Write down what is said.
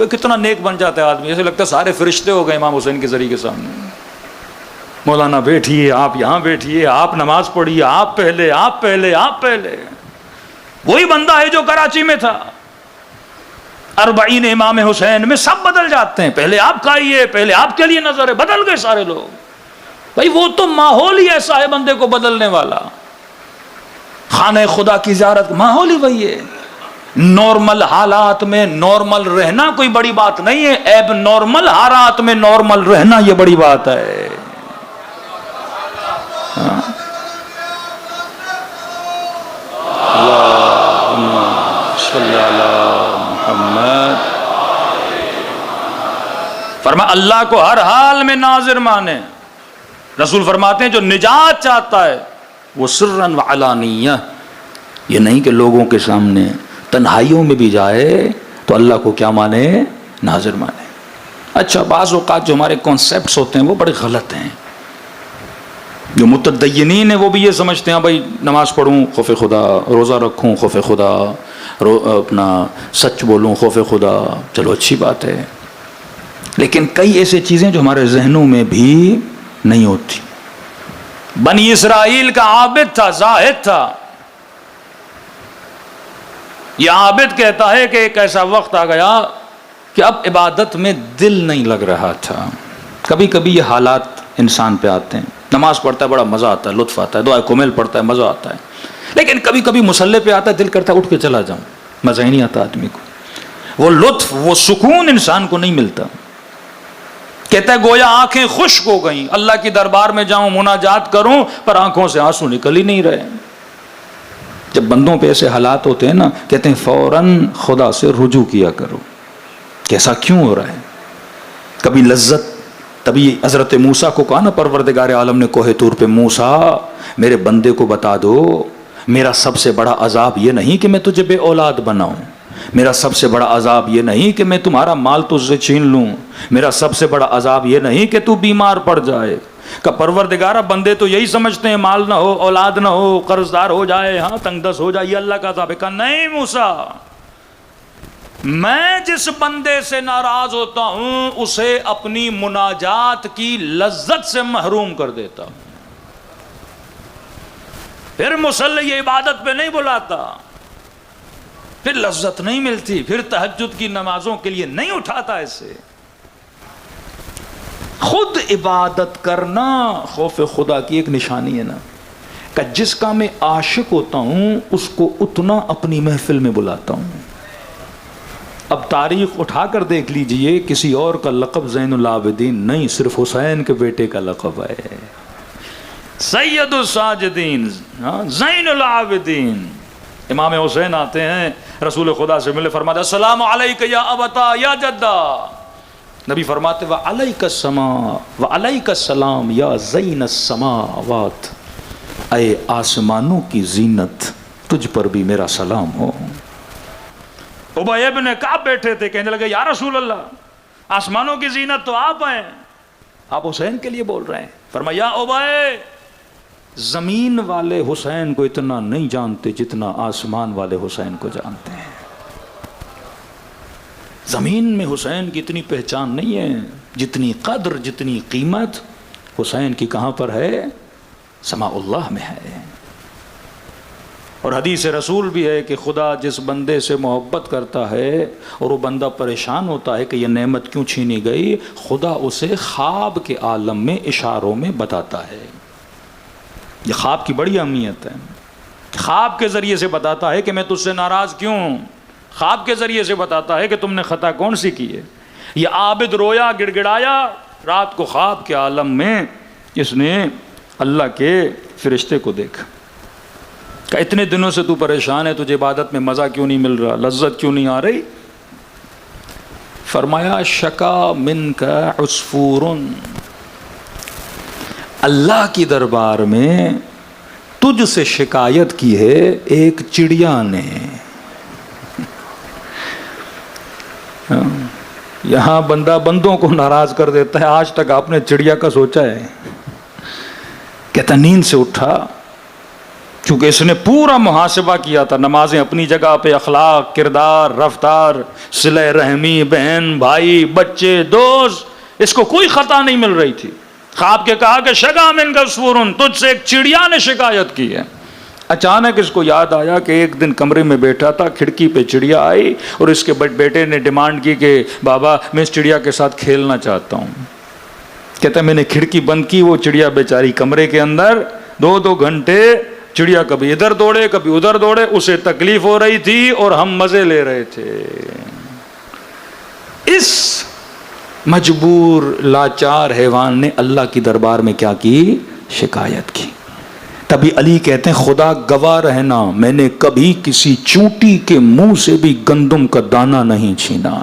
کتنا نیک بن جاتا ہے آدمی، ایسے لگتا ہے سارے فرشتے ہو گئے امام حسین کے ذریعے کے سامنے. مولانا بیٹھیے، آپ یہاں بیٹھیے، آپ نماز پڑھیے، آپ پہلے آپ پہلے آپ پہلے. وہی بندہ ہے جو کراچی میں تھا، 40 امام حسین میں سب بدل جاتے ہیں. پہلے آپ کھائیے، پہلے آپ کے لیے نظر ہے، بدل گئے سارے لوگ. بھائی وہ تو ماحول ہی ایسا ہے بندے کو بدلنے والا. خانہ خدا کی زیارت ماحول ہی وہی ہے. نارمل حالات میں نارمل رہنا کوئی بڑی بات نہیں ہے، ایب نارمل حالات میں نارمل رہنا یہ بڑی بات ہے. اللہم صلی علی محمد. فرمایا اللہ کو ہر حال میں ناظر مانے. رسول فرماتے ہیں جو نجات چاہتا ہے وہ سرًا وعلانیہ، یہ نہیں کہ لوگوں کے سامنے تنہائیوں میں بھی جائے تو اللہ کو کیا مانے؟ ناظر مانے. اچھا بعض اوقات جو ہمارے کانسیپٹس ہوتے ہیں وہ بڑے غلط ہیں. جو متدینین ہیں وہ بھی یہ سمجھتے ہیں بھائی نماز پڑھوں خوف خدا، روزہ رکھوں خوف خدا، اپنا سچ بولوں خوف خدا. چلو اچھی بات ہے، لیکن کئی ایسے چیزیں جو ہمارے ذہنوں میں بھی نہیں ہوتی. بنی اسرائیل کا عابد تھا، زاہد تھا. یہ عابد کہتا ہے کہ ایک ایسا وقت آ گیا کہ اب عبادت میں دل نہیں لگ رہا تھا. کبھی کبھی یہ حالات انسان پہ آتے ہیں. نماز پڑھتا ہے بڑا مزہ آتا ہے، لطف آتا ہے، دعائے کمیل پڑھتا ہے مزہ آتا ہے، لیکن کبھی کبھی مصلی پہ آتا ہے دل کرتا ہے اٹھ کے چلا جاؤں، مزہ ہی نہیں آتا آدمی کو. وہ لطف وہ سکون انسان کو نہیں ملتا. کہتا ہے گویا آنکھیں خشک ہو گئیں، اللہ کی دربار میں جاؤں مناجات کروں پر آنکھوں سے آنسو نکل ہی نہیں رہے. جب بندوں پہ ایسے حالات ہوتے ہیں نا، کہتے ہیں فوراً خدا سے رجوع کیا کرو. کیسا کیوں ہو رہا ہے؟ کبھی لذت، تبھی حضرت موسیٰ کو کہا نا پروردگار عالم نے کوہ طور پہ، موسیٰ میرے بندے کو بتا دو میرا سب سے بڑا عذاب یہ نہیں کہ میں تجھے بے اولاد بناؤں، میرا سب سے بڑا عذاب یہ نہیں کہ میں تمہارا مال تجھ سے چھین لوں، میرا سب سے بڑا عذاب یہ نہیں کہ تو بیمار پڑ جائے. کہ پروردگارہ بندے تو یہی سمجھتے ہیں مال نہ ہو، اولاد نہ ہو، قرض دار ہو جائے، ہاں تنگ دست ہو جائے، یہ اللہ کا عذاب ہے. کہا نہیں موسیٰ، میں جس بندے سے ناراض ہوتا ہوں اسے اپنی مناجات کی لذت سے محروم کر دیتا ہوں. پھر مصلی یہ عبادت پہ نہیں بلاتا، پھر لذت نہیں ملتی، پھر تہجد کی نمازوں کے لیے نہیں اٹھاتا. ایسے خود عبادت کرنا خوف خدا کی ایک نشانی ہے نا، کہ جس کا میں عاشق ہوتا ہوں اس کو اتنا اپنی محفل میں بلاتا ہوں. اب تاریخ اٹھا کر دیکھ لیجئے، کسی اور کا لقب زین العابدین نہیں، صرف حسین کے بیٹے کا لقب ہے. سید الساجدین، زین العابدین. امام حسین آتے ہیں رسول خدا سے ملے، فرماتے السلام علیک یا ابتا یا جدہ. نبی فرماتے وعلیک السلام وعلیک السلام یا زین السماوات، اے آسمانوں کی زینت تجھ پر بھی میرا سلام ہو. ابی ابن کعب بیٹھے تھے، کہنے لگے یا رسول اللہ آسمانوں کی زینت تو آپ ہیں، آپ حسین کے لیے بول رہے ہیں. فرمایا ابی، زمین والے حسین کو اتنا نہیں جانتے جتنا آسمان والے حسین کو جانتے ہیں. زمین میں حسین کی اتنی پہچان نہیں ہے جتنی قدر، جتنی قیمت حسین کی کہاں پر ہے؟ سماء اللہ میں ہے. اور حدیث رسول بھی ہے کہ خدا جس بندے سے محبت کرتا ہے اور وہ بندہ پریشان ہوتا ہے کہ یہ نعمت کیوں چھینی گئی، خدا اسے خواب کے عالم میں اشاروں میں بتاتا ہے. یہ خواب کی بڑی اہمیت ہے. خواب کے ذریعے سے بتاتا ہے کہ میں تجھ سے ناراض کیوں ہوں، خواب کے ذریعے سے بتاتا ہے کہ تم نے خطا کون سی کی ہے. یہ عابد رویا، گڑ گڑایا رات کو خواب کے عالم میں، اس نے اللہ کے فرشتے کو دیکھا کہ اتنے دنوں سے تو پریشان ہے، تجھے عبادت میں مزہ کیوں نہیں مل رہا، لذت کیوں نہیں آ رہی. فرمایا شکا منک عصفور، اللہ کی دربار میں تجھ سے شکایت کی ہے ایک چڑیا نے. یہاں بندہ بندوں کو ناراض کر دیتا ہے. آج تک آپ نے چڑیا کا سوچا ہے؟ کہتا نیند سے اٹھا کیونکہ اس نے پورا محاسبہ کیا تھا، نمازیں اپنی جگہ پہ، اخلاق، کردار، رفتار، صلہ رحمی، بہن بھائی، بچے، دوست، اس کو کوئی خطا نہیں مل رہی تھی۔ خواب کے کہا کہ شگا من گسورن، تجھ سے ایک چڑیا نے شکایت کی ہے۔ اچانک اس کو یاد آیا کہ ایک دن کمرے میں بیٹھا تھا، کھڑکی پہ چڑیا آئی اور اس کے بیٹے نے ڈیمانڈ کی کہ بابا میں اس چڑیا کے ساتھ کھیلنا چاہتا ہوں۔ کہتا ہے میں نے کھڑکی بند کی، وہ چڑیا بیچاری کمرے کے اندر 2 گھنٹے چڑیا کبھی ادھر دوڑے کبھی ادھر دوڑے، اسے تکلیف ہو رہی تھی اور ہم مزے لے رہے تھے۔ اس مجبور لاچار حیوان نے اللہ کی دربار میں کیا کی؟ شکایت کی۔ تبھی علی کہتے ہیں خدا گواہ رہنا میں نے کبھی کسی چونٹی کے منہ سے بھی گندم کا دانہ نہیں چھینا۔